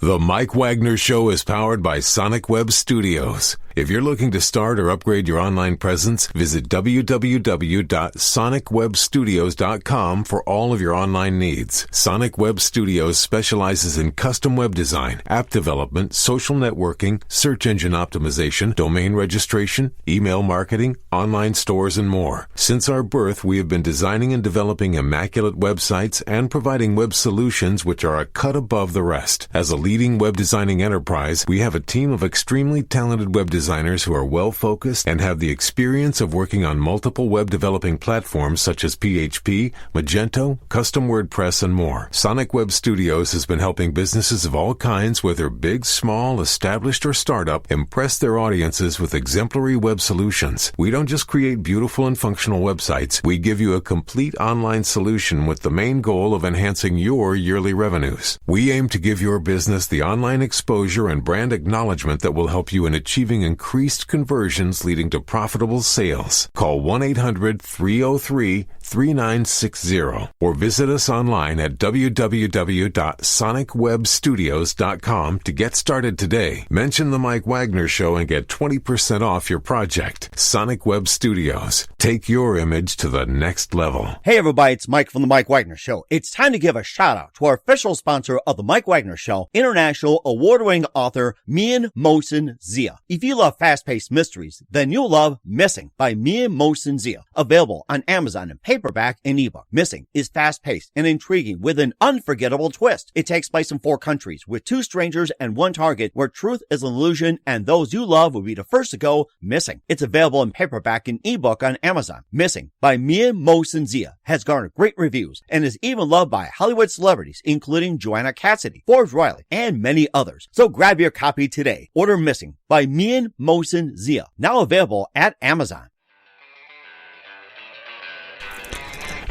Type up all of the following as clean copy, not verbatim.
The Mike Wagner Show is powered by Sonic Web Studios. If you're looking to start or upgrade your online presence, visit www.sonicwebstudios.com for all of your online needs. Sonic Web Studios specializes in custom web design, app development, social networking, search engine optimization, domain registration, email marketing, online stores, and more. Since our birth, we have been designing and developing immaculate websites and providing web solutions which are a cut above the rest. As a leading web designing enterprise, we have a team of extremely talented web designers who are well-focused and have the experience of working on multiple web developing platforms such as PHP, Magento, Custom WordPress, and more. Sonic Web Studios has been helping businesses of all kinds, whether big, small, established, or startup, impress their audiences with exemplary web solutions. We don't just create beautiful and functional websites. We give you a complete online solution with the main goal of enhancing your yearly revenues. We aim to give your business the online exposure and brand acknowledgement that will help you in achieving increased conversions leading to profitable sales. Call 1-800-303-3960 or visit us online at www.sonicwebstudios.com to get started today. Mention The Mike Wagner Show and get 20% off your project. Sonic Web Studios. Take your image to the next level. Hey everybody, it's Mike from The Mike Wagner Show. It's time to give a shout out to our official sponsor of The Mike Wagner Show, international award-winning author Mian Mosen Zia. If you love fast-paced mysteries, then you'll love Missing by Mian Mosen Zia. Available on Amazon in paperback and ebook. Missing is fast-paced and intriguing with an unforgettable twist. It takes place in 4 countries with 2 strangers and 1 target where truth is an illusion and those you love will be the first to go missing. It's available in paperback and ebook on Amazon. Missing by Mian Mosen Zia has garnered great reviews and is even loved by Hollywood celebrities including Joanna Cassidy, Forbes Riley, and many others. So grab your copy today. Order Missing by Mian Mosen Zia, now available at Amazon.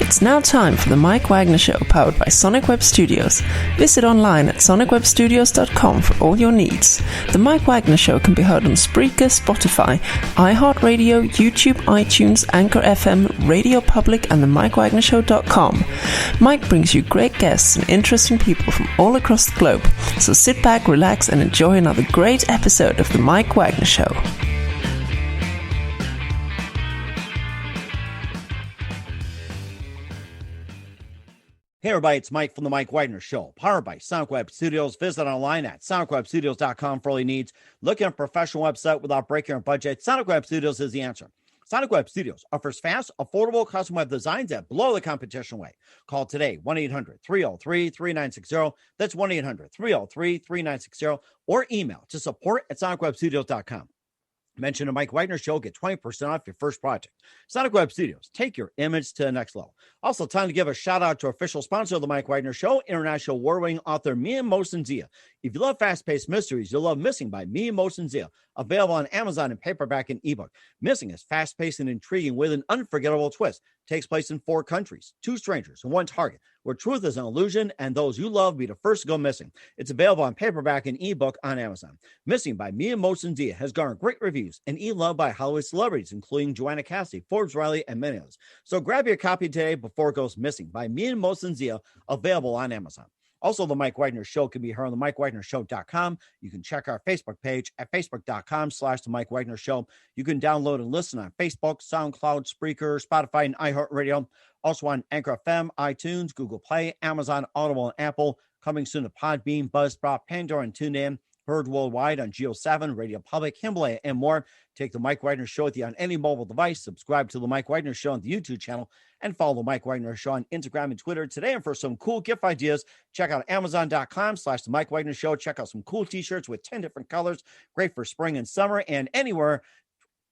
It's now time for the Mike Wagner Show, powered by Sonic Web Studios. Visit online at sonicwebstudios.com for all your needs. The Mike Wagner Show can be heard on Spreaker, Spotify, iHeartradio, YouTube, iTunes, Anchor FM, Radio Public, and themikewagnershow.com. Mike brings you great guests and interesting people from all across the globe. So sit back, relax, and enjoy another great episode of the Mike Wagner Show. Hey everybody, it's Mike from The Mike Wagner Show, powered by Sonic Web Studios. Visit online at sonicwebstudios.com for all your needs. Looking at a professional website without breaking your budget? Sonic Web Studios is the answer. Sonic Web Studios offers fast, affordable custom web designs that blow the competition away. Call today, 1-800-303-3960. That's 1-800-303-3960. Or email to support@sonicwebstudios.com. Mention the Mike Wagner Show, get 20% off your first project. Sonic Web Studios, take your image to the next level. Also, time to give a shout out to our official sponsor of the Mike Wagner Show, international award-winning author Mian Mosen Zia. If you love fast-paced mysteries, you'll love Missing by Mian Mosen Zia. Available on Amazon in paperback and ebook. Missing is fast-paced and intriguing with an unforgettable twist. Takes place in 4 countries, 2 strangers, and 1 target, where truth is an illusion and those you love be the first to go missing. It's available on paperback and ebook on Amazon. Missing by Mian Mosen Zia has garnered great reviews and loved by Hollywood celebrities, including Joanna Cassidy, Forbes Riley, and many others. So grab your copy today before it goes missing by Mian Mosen Zia, available on Amazon. Also, The Mike Wagner Show can be heard on themikewagnershow.com. You can check our Facebook page at facebook.com/The Mike Wagner Show. You can download and listen on Facebook, SoundCloud, Spreaker, Spotify, and iHeartRadio. Also on Anchor FM, iTunes, Google Play, Amazon, Audible, and Apple. Coming soon to Podbean, Buzzsprout, Pandora, and TuneIn. Heard worldwide on Geo 7, Radio Public, Himalaya, and more. Take The Mike Wagner Show with you on any mobile device. Subscribe to The Mike Wagner Show on the YouTube channel and follow The Mike Wagner Show on Instagram and Twitter today. And for some cool gift ideas, check out Amazon.com/The Mike Wagner Show. Check out some cool t-shirts with 10 different colors. Great for spring and summer and anywhere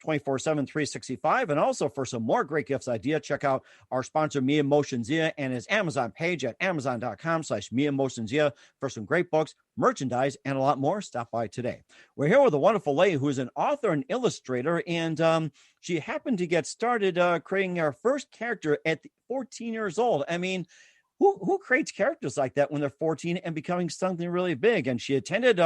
24/7, 365. And also for some more great gifts idea, check out our sponsor, Mian Mosen Zia, and his Amazon page at amazon.com/Mian Mosen Zia for some great books, merchandise, and a lot more. Stop by today. We're here with a wonderful lady who is an author and illustrator, and she happened to get started creating her first character at 14 years old. I mean, who creates characters like that when they're 14 and becoming something really big? And she attended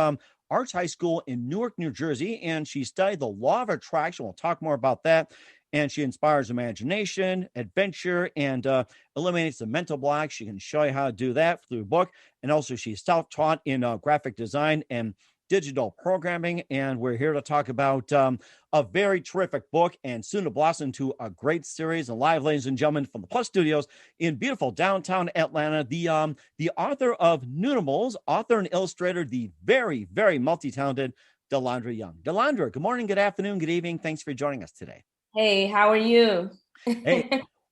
Arts High School in Newark, New Jersey, and she studied the law of attraction. We'll talk more about that. and she inspires imagination, adventure, and eliminates the mental blocks. She can show you how to do that through the book. And also she's self-taught in graphic design and digital programming. And we're here to talk about a very terrific book and soon to blossom into a great series. And live, ladies and gentlemen, from the Plus Studios in beautiful downtown Atlanta, the author of Noonimals, author and illustrator, the very, very multi-talented Dalandra Young. Dalandra, good morning, good afternoon, good evening. Thanks for joining us today. Hey, how are you?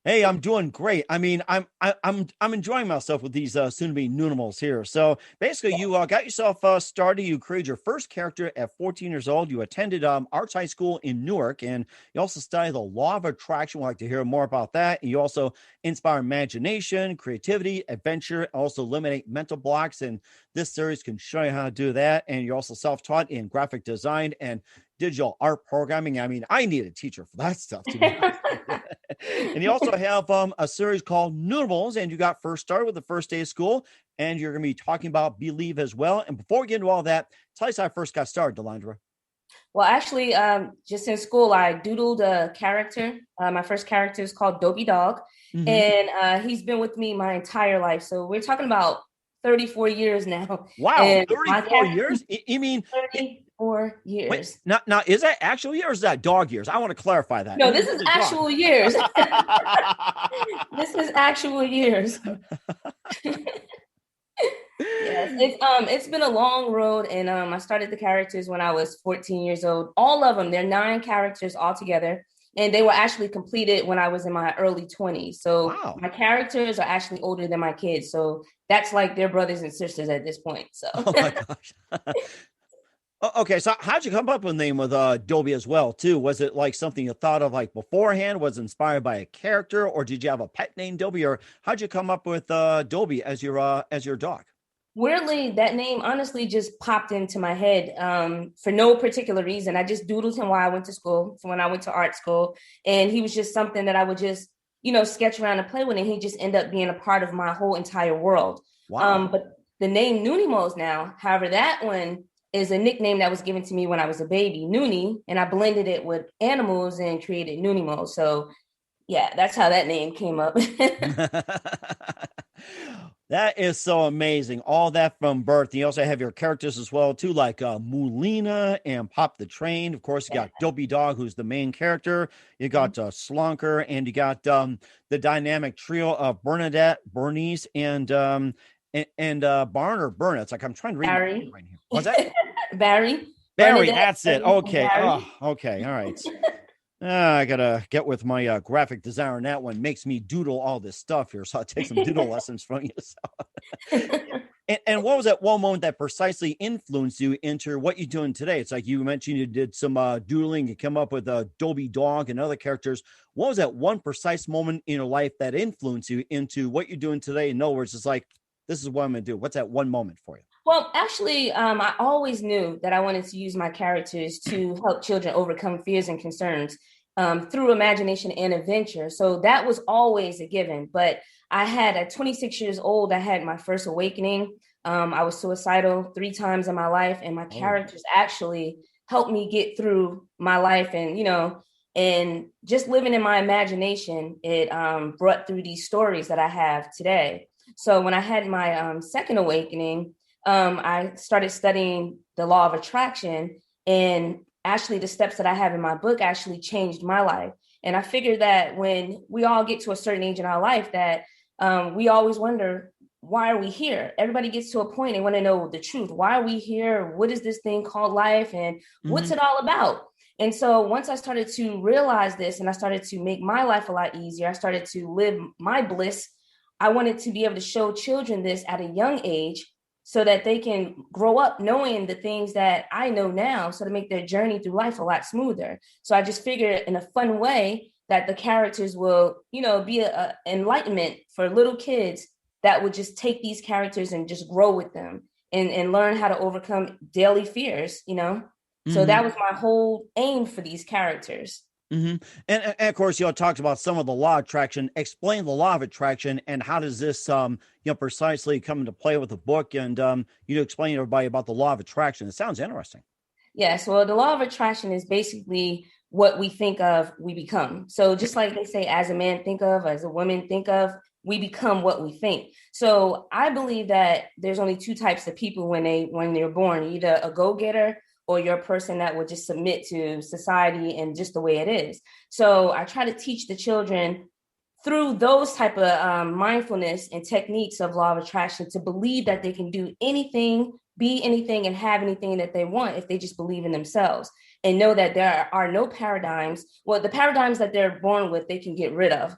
Hey, I'm doing great. I mean, I'm enjoying myself with these soon-to-be Noonimals here. So basically, you got yourself started. You created your first character at 14 years old. You attended arts high school in Newark, and you also studied the law of attraction. We'd like to hear more about that. And you also inspire imagination, creativity, adventure, also eliminate mental blocks. And this series can show you how to do that. And you're also self-taught in graphic design and digital art programming. I mean, I need a teacher for that stuff, to be honest. And you also have a series called Noonimals, and you got first started with the first day of school, and you're going to be talking about Believe as well. And before we get into all that, tell us how I first got started, Dalandra. Well, actually, just in school, I doodled a character. My first character is called Dopydog, and he's been with me my entire life. So we're talking about 34 years now. Wow, and 34 years? You mean 34 years? Wait, now, is that actual years or is that dog years? I want to clarify that. No, this is actual years. This is actual years. Yes, it's been a long road, and I started the characters when I was 14 years old. All of them, they're 9 characters altogether, and they were actually completed when I was in my early 20s. So My characters are actually older than my kids, so that's like their brothers and sisters at this point. So, oh my gosh. Okay, so how'd you come up with the name with Dobie as well, too? Was it like something you thought of like beforehand? Was it inspired by a character, or did you have a pet named Dobie, or how'd you come up with Dobie as your dog? Weirdly, that name honestly just popped into my head for no particular reason. I just doodled him while I went to school, when I went to art school, and he was just something that I would just, sketch around and play with, and he just ended up being a part of my whole entire world. Wow. But the name Noonimals now, however, that one is a nickname that was given to me when I was a baby, Noonie, and I blended it with animals and created Noonimals. So yeah, that's how that name came up. That is so amazing. All that from birth. You also have your characters as well, too, like Moolena and Popthetrain. Of course, you got Dopydog, who's the main character. You got Slunker, and you got the dynamic trio of Bernadette, Bernice, and Byrne or Byrne. It's like I'm trying to read Barry. right here. What's that? Barry. Barry, that's it. Okay. Barry. Oh, okay. All right. I gotta get with my graphic designer on that one. Makes me doodle all this stuff here, so I'll take some doodle lessons from you. So. and what was that one moment that precisely influenced you into what you're doing today? It's like you mentioned you did some doodling, you come up with Dopydog and other characters. What was that one precise moment in your life that influenced you into what you're doing today? In other words, it's like, this is what I'm gonna do. What's that one moment for you? Well, actually, I always knew that I wanted to use my characters to help children overcome fears and concerns through imagination and adventure. So that was always a given. But I had, at 26 years old, I had my first awakening. I was suicidal 3 times in my life, and my characters actually helped me get through my life. And just living in my imagination, it brought through these stories that I have today. So when I had my second awakening, I started studying the law of attraction, and actually the steps that I have in my book actually changed my life. And I figured that when we all get to a certain age in our life that we always wonder, why are we here? Everybody gets to a point and want to know the truth. Why are we here? What is this thing called life? And what's it all about? And so once I started to realize this and I started to make my life a lot easier, I started to live my bliss. I wanted to be able to show children this at a young age so that they can grow up knowing the things that I know now, so to make their journey through life a lot smoother. So I just figured in a fun way that the characters will, be an enlightenment for little kids that would just take these characters and just grow with them and learn how to overcome daily fears, So that was my whole aim for these characters. Mm-hmm. And of course, you talked about some of the law of attraction. Explain the law of attraction and how does this, precisely come into play with the book, and explain to everybody about the law of attraction. It sounds interesting. Yes, well, the law of attraction is basically what we think of, we become. So just like they say, as a man think of, as a woman think of, we become what we think. So I believe that there's only two types of people when they're born, either a go-getter or you're a person that will just submit to society and just the way it is. So I try to teach the children through those type of mindfulness and techniques of law of attraction to believe that they can do anything, be anything, and have anything that they want if they just believe in themselves and know that there are no paradigms. Well, the paradigms that they're born with, they can get rid of,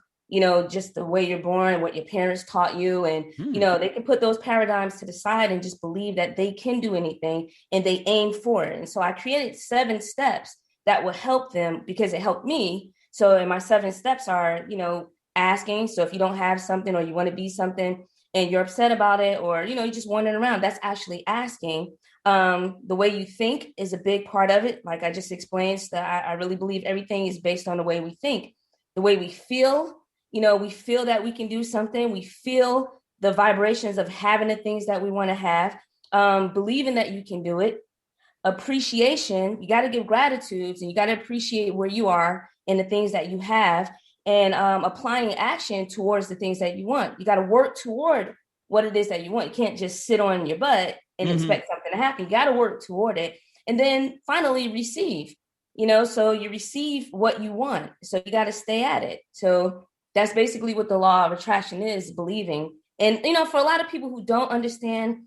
just the way you're born, what your parents taught you. And, they can put those paradigms to the side and just believe that they can do anything and they aim for it. And so I created 7 steps that will help them because it helped me. So in my 7 steps are, asking. So if you don't have something or you want to be something and you're upset about it, or, you're just wandering around, that's actually asking. The way you think is a big part of it. Like I just explained, that I really believe everything is based on the way we think, the way we feel. We feel that we can do something. We feel the vibrations of having the things that we want to have, believing that you can do it. Appreciation, you got to give gratitudes and you got to appreciate where you are and the things that you have. And applying action towards the things that you want. You got to work toward what it is that you want. You can't just sit on your butt and expect something to happen. You got to work toward it. And then finally receive, so you receive what you want. So you got to stay at it. So that's basically what the law of attraction is, believing. And, for a lot of people who don't understand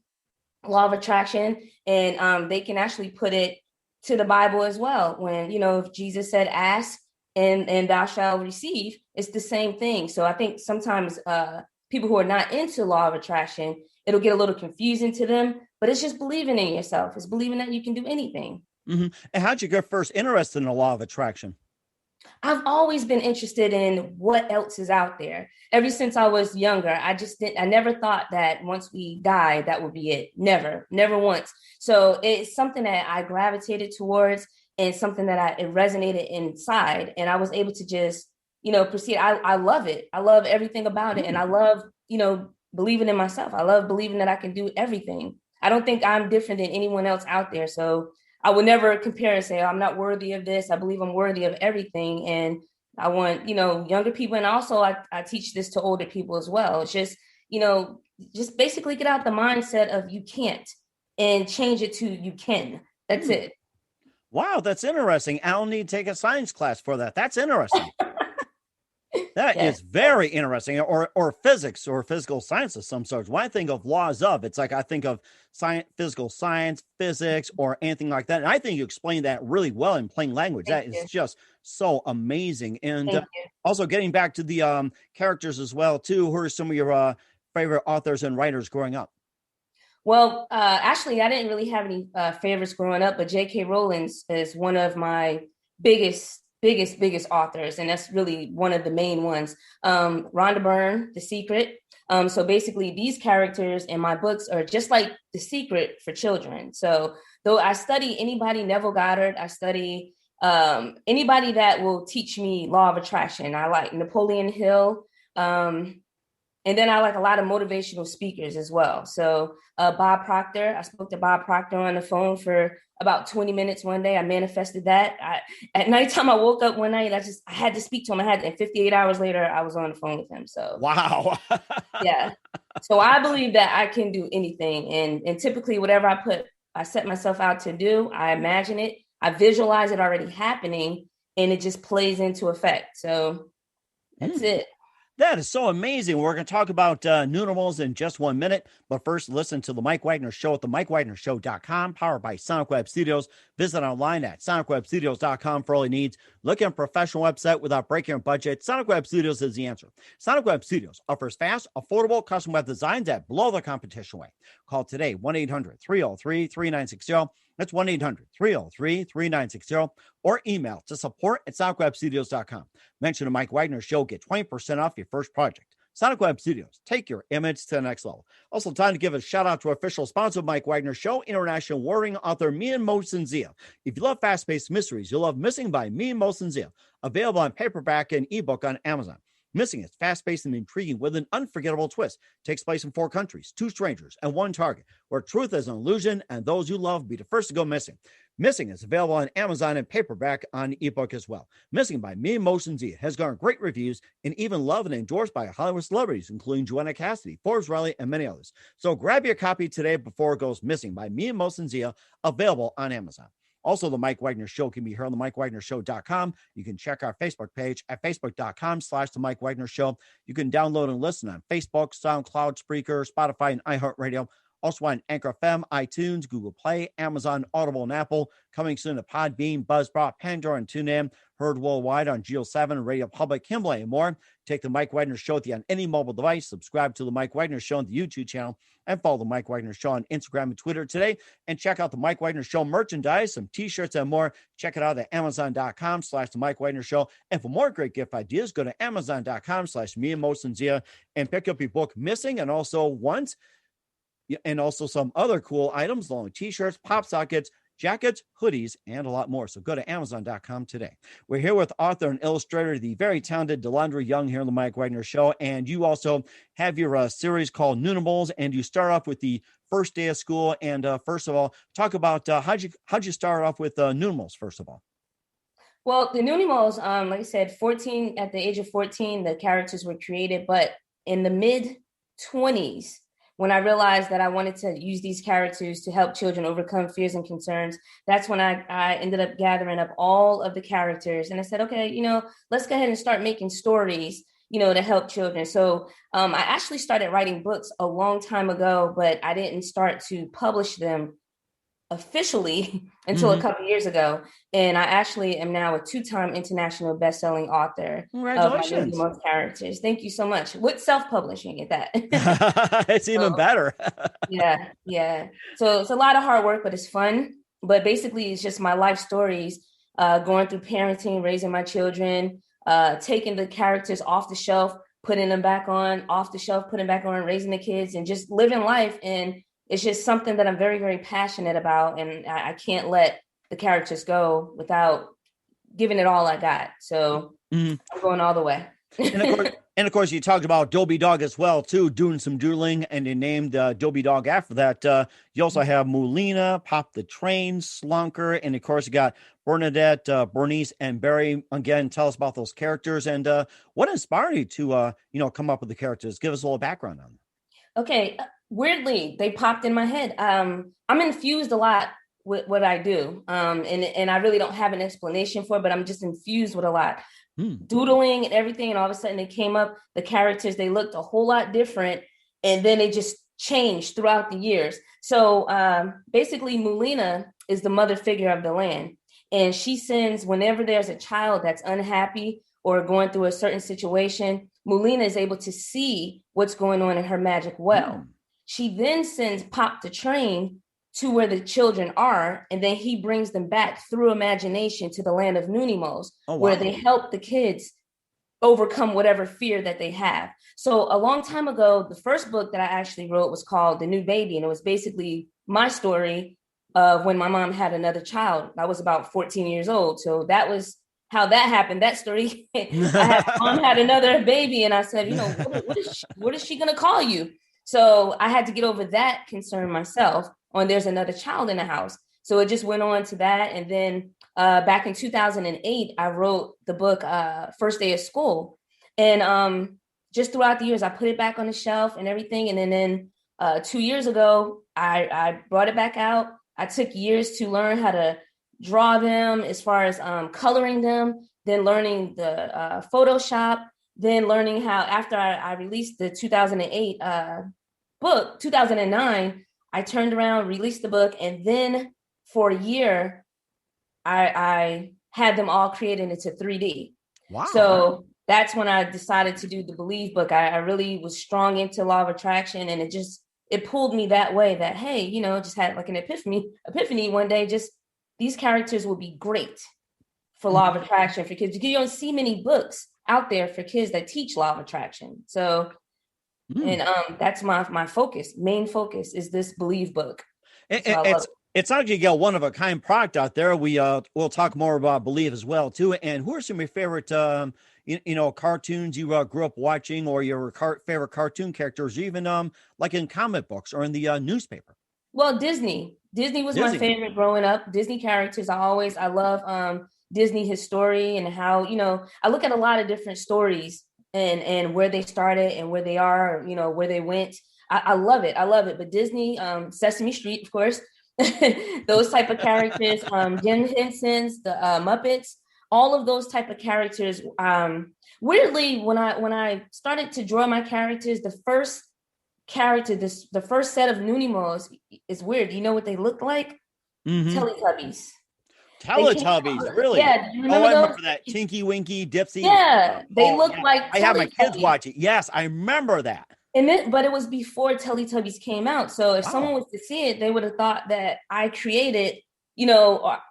law of attraction, and they can actually put it to the Bible as well. When, if Jesus said, ask, and thou shalt receive, it's the same thing. So I think sometimes people who are not into law of attraction, it'll get a little confusing to them, but it's just believing in yourself. It's believing that you can do anything. And how'd you get first interested in the law of attraction? I've always been interested in what else is out there. Ever since I was younger, I never thought that once we die, that would be it. Never once. So it's something that I gravitated towards and something that it resonated inside. And I was able to just, proceed. I love it. I love everything about it. And I love, believing in myself. I love believing that I can do everything. I don't think I'm different than anyone else out there. So I would never compare and say, I'm not worthy of this. I believe I'm worthy of everything. And I want, younger people. And also I teach this to older people as well. It's just, just basically get out the mindset of you can't and change it to you can. That's it. Wow, that's interesting. I'll need to take a science class for that. That's interesting. That is very interesting. Or physics or physical science of some sort. When I think of laws of, it's like I think of physical science, physics, or anything like that. And I think you explained that really well in plain language. That is just so amazing. And also getting back to the characters as well, too. Who are some of your favorite authors and writers growing up? Well, actually, I didn't really have any favorites growing up, but J.K. Rowling is one of my biggest authors, and that's really one of the main ones. Rhonda Byrne, The Secret. So basically, these characters in my books are just like The Secret for children. So though I study anybody, Neville Goddard, I study anybody that will teach me law of attraction. I like Napoleon Hill. And then I like a lot of motivational speakers as well. So Bob Proctor, I spoke to Bob Proctor on the phone for about 20 minutes one day. I manifested that. At nighttime, I woke up one night, I had to speak to him. And 58 hours later, I was on the phone with him. So wow. Yeah. So I believe that I can do anything. And typically whatever I set myself out to do, I imagine it, I visualize it already happening, and it just plays into effect. So that's it. That is so amazing. We're going to talk about Noonimals in just 1 minute. But first, listen to The Mike Wagner Show at themikewagnershow.com, powered by Sonic Web Studios. Visit online at sonicwebstudios.com for all your needs. Look at a professional website without breaking your budget. Sonic Web Studios is the answer. Sonic Web Studios offers fast, affordable custom web designs that blow the competition away. Call today, 1-800-303-3960. That's 1-800-303-3960, or email to support@sonicwebstudios.com. Mention the Mike Wagner Show, get 20% off your first project. Sonic Web Studios, take your image to the next level. Also, time to give a shout out to our official sponsor of Mike Wagner Show, international warring author Mian Mosensia. If you love fast-paced mysteries, you'll love Missing by Mian Mosensia, available on paperback and ebook on Amazon. Missing is fast-paced and intriguing with an unforgettable twist. Takes place in 4 countries, 2 strangers, and 1 target, where truth is an illusion and those you love be the first to go missing. Missing is available on Amazon and paperback on ebook as well. Missing by Me Motion Zia has garnered great reviews and even loved and endorsed by Hollywood celebrities, including Joanna Cassidy, Forbes Riley, and many others. So grab your copy today before it goes missing by Me and Motion Zia, available on Amazon. Also, The Mike Wagner Show can be heard on themikewagnershow.com. You can check our Facebook page at facebook.com/The Mike Wagner Show. You can download and listen on Facebook, SoundCloud, Spreaker, Spotify, and iHeartRadio. Also on Anchor FM, iTunes, Google Play, Amazon, Audible, and Apple. Coming soon to Podbean, Buzzsprout, Pandora, and TuneIn. Heard worldwide on Geo 7, Radio Public, Himalaya, and more. Take The Mike Wagner Show with you on any mobile device. Subscribe to The Mike Wagner Show on the YouTube channel. And follow The Mike Wagner Show on Instagram and Twitter today. And check out The Mike Wagner Show merchandise, some t-shirts and more. Check it out at amazon.com/The Mike Wagner Show. And for more great gift ideas, go to amazon.com/Me and Mosin Zia and pick up your book Missing, and also Once, and also some other cool items along with t-shirts, pop sockets, jackets, hoodies, and a lot more. So go to amazon.com today. We're here with author and illustrator, the very talented Dalandra Young, here on the Mike Wagner Show. And you also have your series called Noonimals, and you start off with the first day of school. And first of all, talk about how'd you start off with Noonimals, first of all? Well, the Noonimals, like I said, at the age of 14, the characters were created, but in the mid-20s, when I realized that I wanted to use these characters to help children overcome fears and concerns, that's when I ended up gathering up all of the characters. And I said, okay, let's go ahead and start making stories, to help children. So I actually started writing books a long time ago, but I didn't start to publish them officially until a couple years ago. And I actually am now a 2-time international best-selling author. Congratulations. Of my most characters. Thank you so much. With self-publishing at that. It's even better. Yeah. So it's a lot of hard work, but it's fun. But basically, it's just my life stories, going through parenting, raising my children, taking the characters off the shelf, putting them back on, off the shelf, putting back on, raising the kids, and just living life. And it's just something that I'm very, very passionate about, and I can't let the characters go without giving it all I got. So I'm going all the way. And of course, you talked about dopydog as well, too, doing some doodling, and you named dopydog after that. You also have Moolena, popthetrain, Slunker, and of course, you got Bernadette, Bernice, and Barry. Again, tell us about those characters and what inspired you to, come up with the characters. Give us a little background on them. Okay. Weirdly, they popped in my head. I'm infused a lot with what I do. And I really don't have an explanation for it, but I'm just infused with a lot. Doodling and everything. And all of a sudden they came up, the characters, they looked a whole lot different. And then they just changed throughout the years. So basically, Moolena is the mother figure of the land. And she sends, whenever there's a child that's unhappy or going through a certain situation, Moolena is able to see what's going on in her magic well. She then sends popthetrain to where the children are, and then he brings them back through imagination to the land of Noonimals, where they help the kids overcome whatever fear that they have. So a long time ago, the first book that I actually wrote was called The New Baby, and it was basically my story of when my mom had another child. I was about 14 years old, so that was how that happened. That story, mom had another baby, and I said, what is she going to call you? So I had to get over that concern myself on there's another child in the house. So it just went on to that. And then back in 2008, I wrote the book First Day of School. And just throughout the years, I put it back on the shelf and everything. And then 2 years ago, I brought it back out. I took years to learn how to draw them as far as coloring them, then learning the Photoshop, then learning how, after I released the 2008 book, 2009, I turned around, released the book, and then for a year, I had them all created into 3D. Wow. So that's when I decided to do the Believe book. I really was strong into law of attraction, and it pulled me that way that, hey, just had like an epiphany one day, just these characters will be great for law of attraction for kids, because you don't see many books out there for kids that teach law of attraction. So, and that's my main focus is this Believe book. It's not like you got one of a kind product out there. We'll talk more about Believe as well too. And who are some of your favorite, cartoons you grew up watching, or your favorite cartoon characters, even like in comic books or in the newspaper? Well, Disney Disney was my favorite growing up. Disney characters. I love Disney history and how, I look at a lot of different stories and where they started and where they are, where they went. I love it. But Disney, Sesame Street, of course, those type of characters, Jim Henson's, the Muppets, all of those type of characters. Weirdly, when I started to draw my characters, the first set of Noonimals is weird. You know what they look like? Mm-hmm. Teletubbies, really? Yeah. I remember that. Tinky Winky, Dipsy. Yeah, they look like I have my kids watch it. Yes, I remember that. But it was before Teletubbies came out. So if someone was to see it, they would have thought that I created,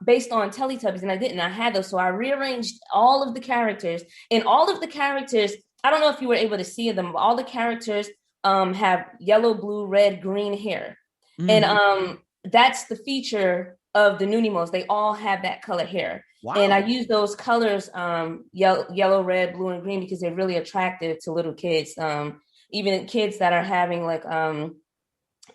based on Teletubbies, and I didn't. I had those. So I rearranged all of the characters, and all of the characters, I don't know if you were able to see them, but all the characters have yellow, blue, red, green hair. Mm-hmm. And that's the feature of the Noonimals. They all have that color hair. Wow. And I use those colors, yellow, red, blue, and green, because they're really attractive to little kids. Even kids that are having like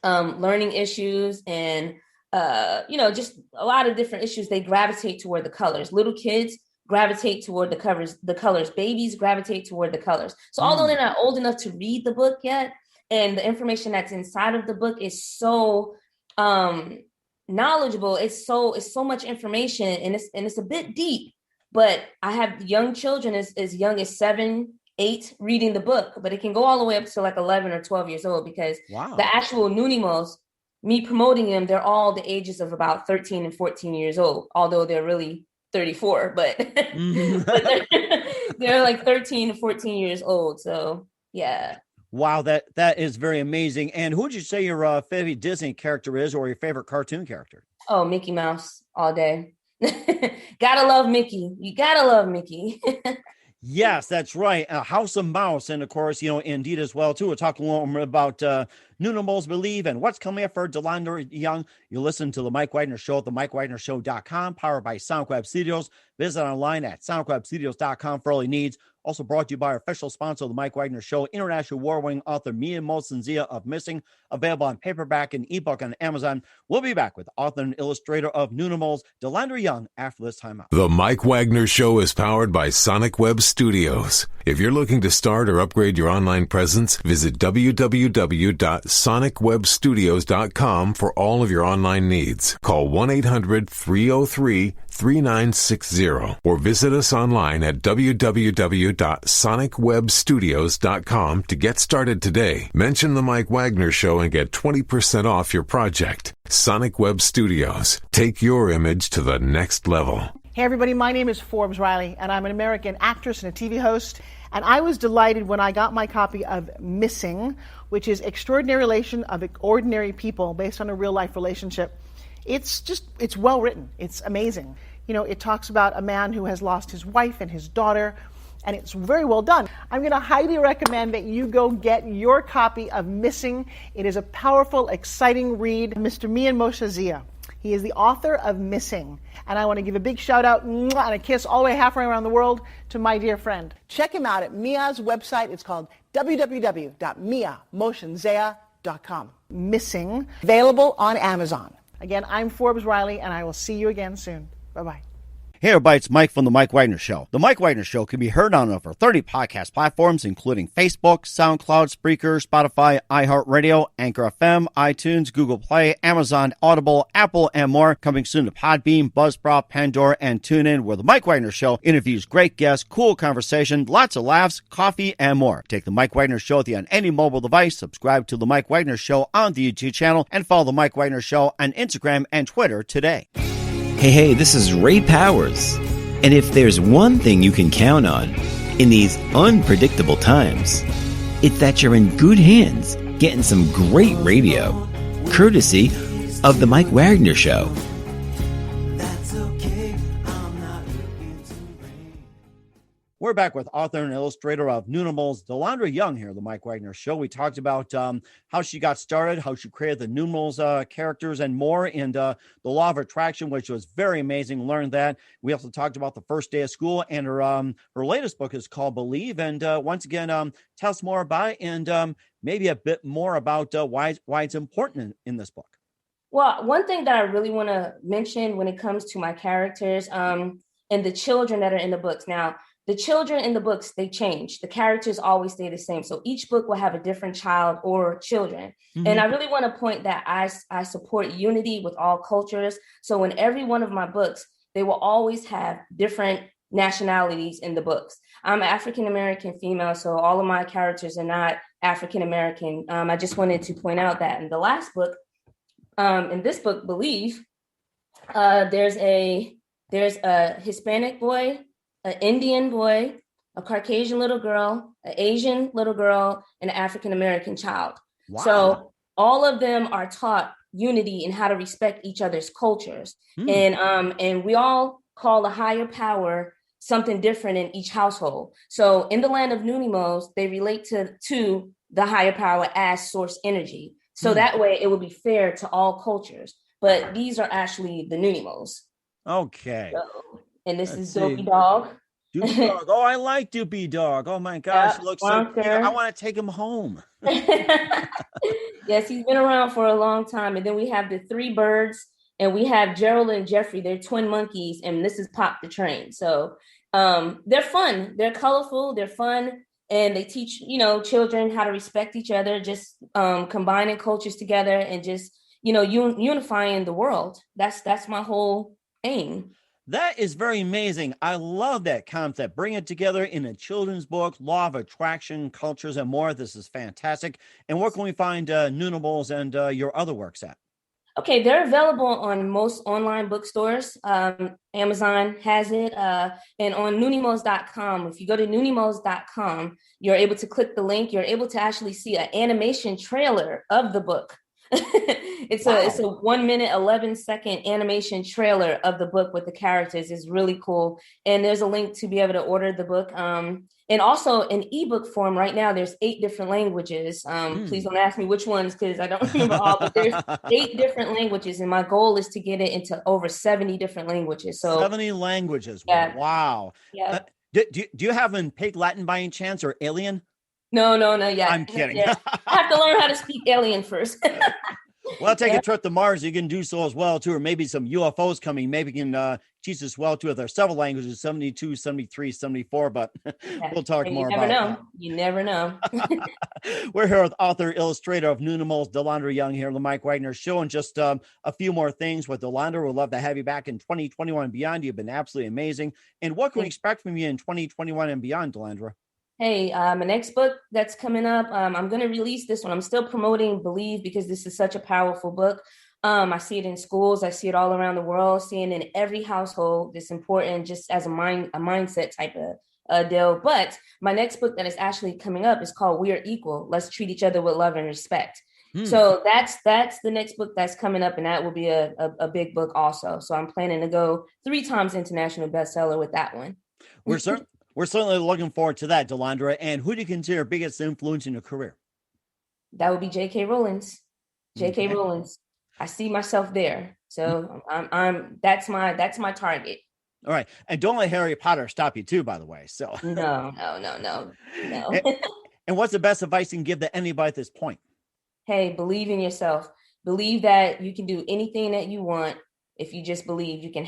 learning issues and just a lot of different issues, they gravitate toward the colors. Little kids gravitate toward the colors. Babies gravitate toward the colors. So although they're not old enough to read the book yet, and the information that's inside of the book is so knowledgeable, it's so much information, and it's a bit deep. But I have young children as young as 7, 8 reading the book, but it can go all the way up to like 11 or 12 years old, because the actual Noonimals, me promoting them, they're all the ages of about 13 and 14 years old, although they're really 34, but, but they're like 13 and 14 years old. So yeah. Wow, that is very amazing. And who would you say your favorite Disney character is, or your favorite cartoon character? Oh, Mickey Mouse all day. Gotta love Mickey. You gotta love Mickey. Yes, that's right. House of Mouse. And of course, Indeed as well, too. We'll talk a little more about Noonimals Believe and what's coming up for Dalandra Young. You listen to The Mike Wagner Show at themikewagnershow.com, powered by SoundCloud Studios. Visit online at soundcloudstudios.com for all your needs. Also brought to you by our official sponsor of The Mike Wagner Show, international award-winning author Mia Molson-Zia of Missing, available on paperback and ebook on Amazon. We'll be back with author and illustrator of Noonimals, Dalandra Young, after this time out. The Mike Wagner Show is powered by Sonic Web Studios. If you're looking to start or upgrade your online presence, visit www.sonicwebstudios.com for all of your online needs. Call 1-800-303-3960 or visit us online at www.sonicwebstudios.com to get started today. Mention The Mike Wagner Show and get 20% off your project. Sonic Web Studios. Take your image to the next level. Hey everybody, my name is Forbes Riley, and I'm an American actress and a TV host. And I was delighted when I got my copy of Missing, which is Extraordinary Relation of Ordinary People, based on a real-life relationship. It's well written. It's amazing. It talks about a man who has lost his wife and his daughter, and it's very well done. I'm going to highly recommend that you go get your copy of Missing. It is a powerful, exciting read. Mr. Mia Molson-Zia. He is the author of Missing. And I want to give a big shout out and a kiss all the way halfway around the world to my dear friend. Check him out at Mia's website. It's called www.miamotionzea.com. Missing, available on Amazon. Again, I'm Forbes Riley, and I will see you again soon. Bye-bye. Hey everybody, it's Mike from The Mike Wagner Show. The Mike Wagner Show can be heard on over 30 podcast platforms, including Facebook, SoundCloud, Spreaker, Spotify, iHeartradio, Anchor FM, iTunes, Google Play, Amazon, Audible, Apple, and more. Coming soon to Podbean, Buzzsprout, Pandora, and TuneIn, where The Mike Wagner Show interviews great guests, cool conversation, lots of laughs, coffee, and more. Take The Mike Wagner Show on any mobile device, subscribe to The Mike Wagner Show on the YouTube channel, and follow The Mike Wagner Show on Instagram and Twitter today. Hey, this is Ray Powers. And if there's one thing you can count on in these unpredictable times, it's that you're in good hands getting some great radio, courtesy of The Mike Wagner Show. We're back with author and illustrator of Noonimals, Dalandra Young here, The Mike Wagner Show. We talked about how she got started, how she created the Noonimals characters and more, and the law of attraction, which was very amazing. Learned that. We also talked about the first day of school, and her latest book is called Believe. And once again, tell us more about it, and maybe a bit more about why it's important in this book. Well, one thing that I really want to mention when it comes to my characters and the children that are in the books. Now, the children in the books, they change. The characters always stay the same. So each book will have a different child or children. Mm-hmm. And I really want to point that I support unity with all cultures. So in every one of my books, they will always have different nationalities in the books. I'm African-American female, so all of my characters are not African-American. I just wanted to point out that in the last book, in this book, Believe, there's a Hispanic boy, an Indian boy, a Caucasian little girl, an Asian little girl, and an African-American child. Wow. So all of them are taught unity and how to respect each other's cultures. And we all call a higher power something different in each household. So in the land of Noonimals, they relate to the higher power as source energy. So that way it will be fair to all cultures. But these are actually the Noonimals. Okay. So, and this is Dopydog. Dopydog. Oh, I like Dopydog. Oh my gosh, he looks so cute. I want to take him home. Yes, he's been around for a long time. And then we have the three birds, and we have Gerald and Jeffrey. They're twin monkeys, and this is popthetrain. So they're fun. They're colorful. They're fun. And they teach, children how to respect each other, just combining cultures together and just, unifying the world. That's my whole aim. That is very amazing. I love that concept. Bring it together in a children's book, law of attraction, cultures, and more. This is fantastic. And where can we find Noonimals and your other works at? Okay, they're available on most online bookstores. Amazon has it. And on Noonimals.com, if you go to Noonimals.com, you're able to click the link. You're able to actually see an animation trailer of the book. It's a 1 minute, 11-second animation trailer of the book with the characters. It's really cool. And there's a link to be able to order the book. And also in ebook form right now, there's 8 different languages. Please don't ask me which ones, because I don't remember all, but there's 8 different languages. And my goal is to get it into over 70 different languages. So 70 languages. Yeah. Wow. Yeah. Do you have in Pig Latin by any chance, or Alien? No. Yeah. I'm kidding. Yeah. I have to learn how to speak Alien first. Well, take a trip to Mars. You can do so as well, too. Or maybe some UFOs coming. Maybe you can teach us well, too. There are several languages, 72, 73, 74, but we'll talk more about that. You never know. We're here with author, illustrator of Noonimals, Dalandra Young, here on the Mike Wagner Show. And just a few more things with Dalandra. We'd love to have you back in 2021 and beyond. You've been absolutely amazing. And what can we expect from you in 2021 and beyond, Dalandra? Hey, my next book that's coming up, I'm going to release this one. I'm still promoting Believe because this is such a powerful book. I see it in schools. I see it all around the world, seeing it in every household. It's important just as a mindset type of deal. But my next book that is actually coming up is called We Are Equal. Let's treat each other with love and respect. So that's the next book that's coming up, and that will be a big book also. So I'm planning to go 3 times international bestseller with that one. We're certainly looking forward to that, Dalandra. And who do you consider biggest influence in your career? That would be J.K. Rowling's. J.K. Rowling's. I see myself there. So that's my target. All right. And don't let Harry Potter stop you too, by the way. So No. And what's the best advice you can give to anybody at this point? Hey, believe in yourself. Believe that you can do anything that you want if you just believe. You can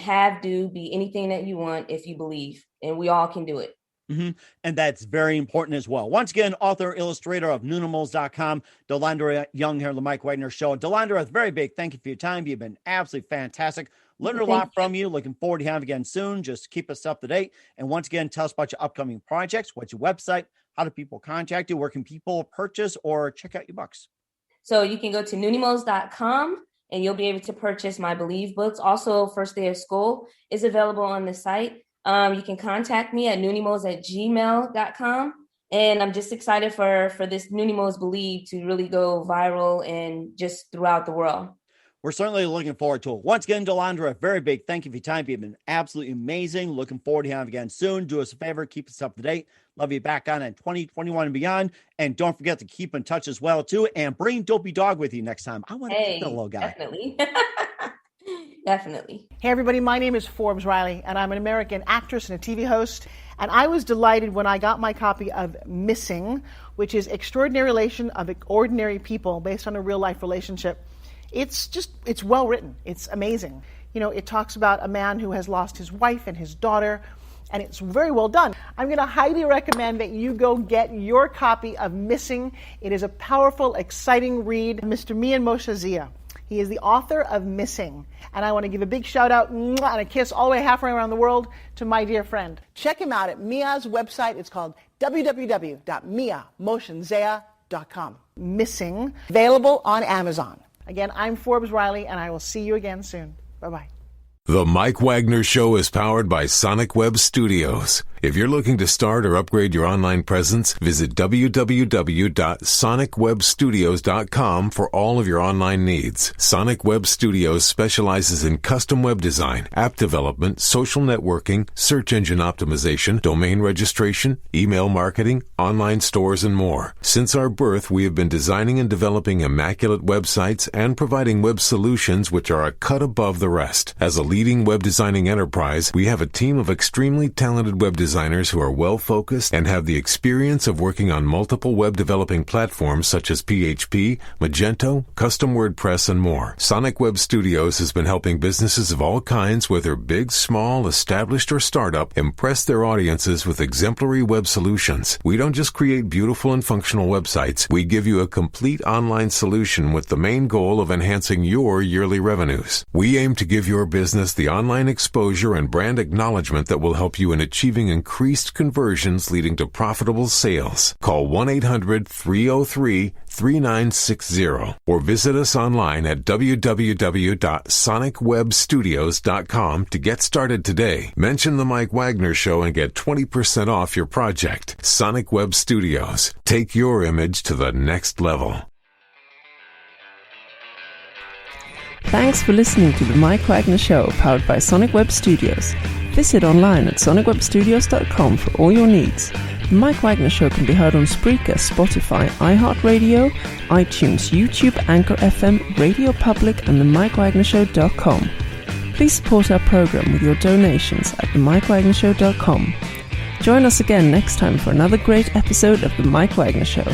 be anything that you want if you believe. And we all can do it. Mm-hmm. And that's very important as well. Once again, author, illustrator of Noonimals.com, Dalandra Young here on the Mike Wagner Show. Dalandra, very big thank you for your time. You've been absolutely fantastic. Learned a lot from you. Looking forward to having you again soon. Just keep us up to date. And once again, tell us about your upcoming projects. What's your website? How do people contact you? Where can people purchase or check out your books? So you can go to Noonimals.com and you'll be able to purchase my Believe books. Also, First Day of School is available on the site. You can contact me at noonimals@gmail.com. And I'm just excited for this Noonimals Believe to really go viral and just throughout the world. We're certainly looking forward to it. Once again, Dalandra, a very big thank you for your time. You've been absolutely amazing. Looking forward to having you again soon. Do us a favor, keep us up to date. Love you back on in 2021 and beyond. And don't forget to keep in touch as well, too. And bring Dopydog with you next time. I want to keep that little guy. Definitely. Definitely. Hey, everybody. My name is Forbes Riley, and I'm an American actress and a TV host. And I was delighted when I got my copy of Missing, which is Extraordinary Relation of Ordinary People based on a real-life relationship. It's well written. It's amazing. It talks about a man who has lost his wife and his daughter, and it's very well done. I'm going to highly recommend that you go get your copy of Missing. It is a powerful, exciting read. Mr. Mian Moshe Zia. He is the author of Missing. And I want to give a big shout out and a kiss all the way halfway around the world to my dear friend. Check him out at Mia's website. It's called www.miamotionsea.com. Missing, available on Amazon. Again, I'm Forbes Riley, and I will see you again soon. Bye-bye. The Mike Wagner Show is powered by Sonic Web Studios. If you're looking to start or upgrade your online presence, visit www.sonicwebstudios.com for all of your online needs. Sonic Web Studios specializes in custom web design, app development, social networking, search engine optimization, domain registration, email marketing, online stores, and more. Since our birth, we have been designing and developing immaculate websites and providing web solutions which are a cut above the rest. As a leading web designing enterprise, we have a team of extremely talented web designers who are well-focused and have the experience of working on multiple web developing platforms such as PHP, Magento, custom WordPress, and more. Sonic Web Studios has been helping businesses of all kinds, whether big, small, established, or startup, impress their audiences with exemplary web solutions. We don't just create beautiful and functional websites. We give you a complete online solution with the main goal of enhancing your yearly revenues. We aim to give your business the online exposure and brand acknowledgement that will help you in achieving increased conversions leading to profitable sales. Call 1-800-303-3960 or visit us online at www.sonicwebstudios.com to get started today. Mention The Mike Wagner Show and get 20% off your project. Sonic Web Studios. Take your image to the next level. Thanks for listening to The Mike Wagner Show, powered by Sonic Web Studios. Visit online at sonicwebstudios.com for all your needs. The Mike Wagner Show can be heard on Spreaker, Spotify, iHeartradio, iTunes, YouTube, Anchor FM, Radio Public, and themikewagnershow.com. Please support our program with your donations at themikewagnershow.com. Join us again next time for another great episode of The Mike Wagner Show.